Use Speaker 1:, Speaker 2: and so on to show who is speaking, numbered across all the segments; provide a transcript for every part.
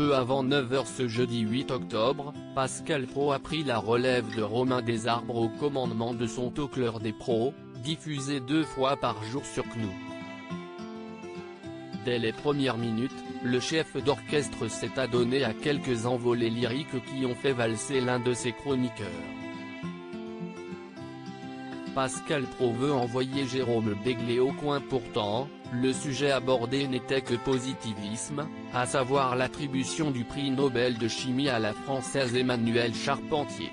Speaker 1: Peu avant 9 h ce jeudi 8 octobre, Pascal Praud a pris la relève de Romain Desarbres au commandement de son talk L'heure des pros, diffusé 2 fois par jour sur CNOO. Dès les premières minutes, le chef d'orchestre s'est adonné à quelques envolées lyriques qui ont fait valser l'un de ses chroniqueurs. Pascal Praud veut envoyer Jérôme Béglé au coin. Pourtant, le sujet abordé n'était que positivisme, à savoir l'attribution du prix Nobel de chimie à la Française Emmanuelle Charpentier.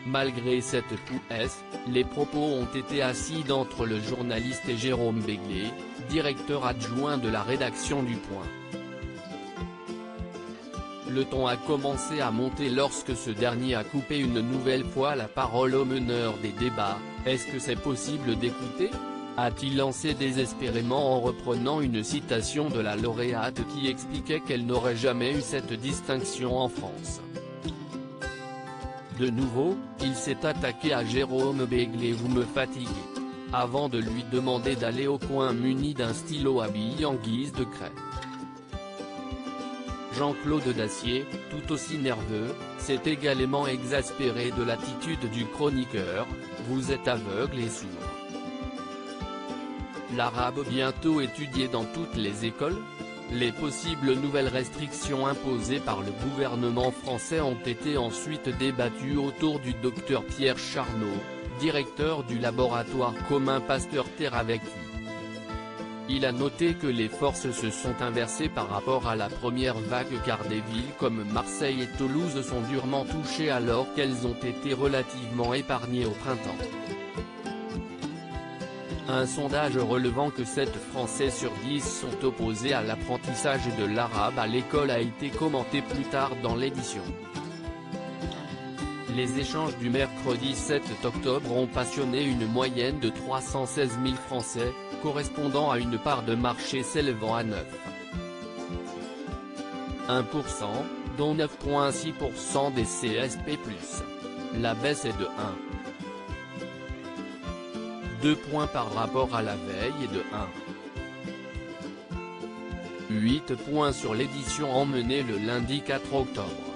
Speaker 1: Malgré cette prouesse, les propos ont été acides entre le journaliste et Jérôme Béglé, directeur adjoint de la rédaction du Point. Le ton a commencé à monter lorsque ce dernier a coupé une nouvelle fois la parole au meneur des débats. « Est-ce que c'est possible d'écouter ?» a-t-il lancé désespérément en reprenant une citation de la lauréate qui expliquait qu'elle n'aurait jamais eu cette distinction en France. De nouveau, il s'est attaqué à Jérôme Béglé. « Vous me fatiguez », avant de lui demander d'aller au coin muni d'un stylo à billes en guise de craie. Jean-Claude Dacier, tout aussi nerveux, s'est également exaspéré de l'attitude du chroniqueur. « Vous êtes aveugle et sourd. L'arabe bientôt étudié dans toutes les écoles ? Les possibles nouvelles restrictions imposées par le gouvernement français ont été ensuite débattues autour du docteur Pierre Charnot, directeur du laboratoire commun Pasteur-Terre-Avec-I. Il a noté que les forces se sont inversées par rapport à la première vague car des villes comme Marseille et Toulouse sont durement touchées alors qu'elles ont été relativement épargnées au printemps. Un sondage relevant que 7 Français sur 10 sont opposés à l'apprentissage de l'arabe à l'école a été commenté plus tard dans l'édition. Les échanges du mercredi 7 octobre ont passionné une moyenne de 316 000 Français, correspondant à une part de marché s'élevant à 9,1%, dont 9,6% des CSP+. La baisse est de 1,2 points par rapport à la veille et de 1,8 points sur l'édition emmenée le lundi 4 octobre.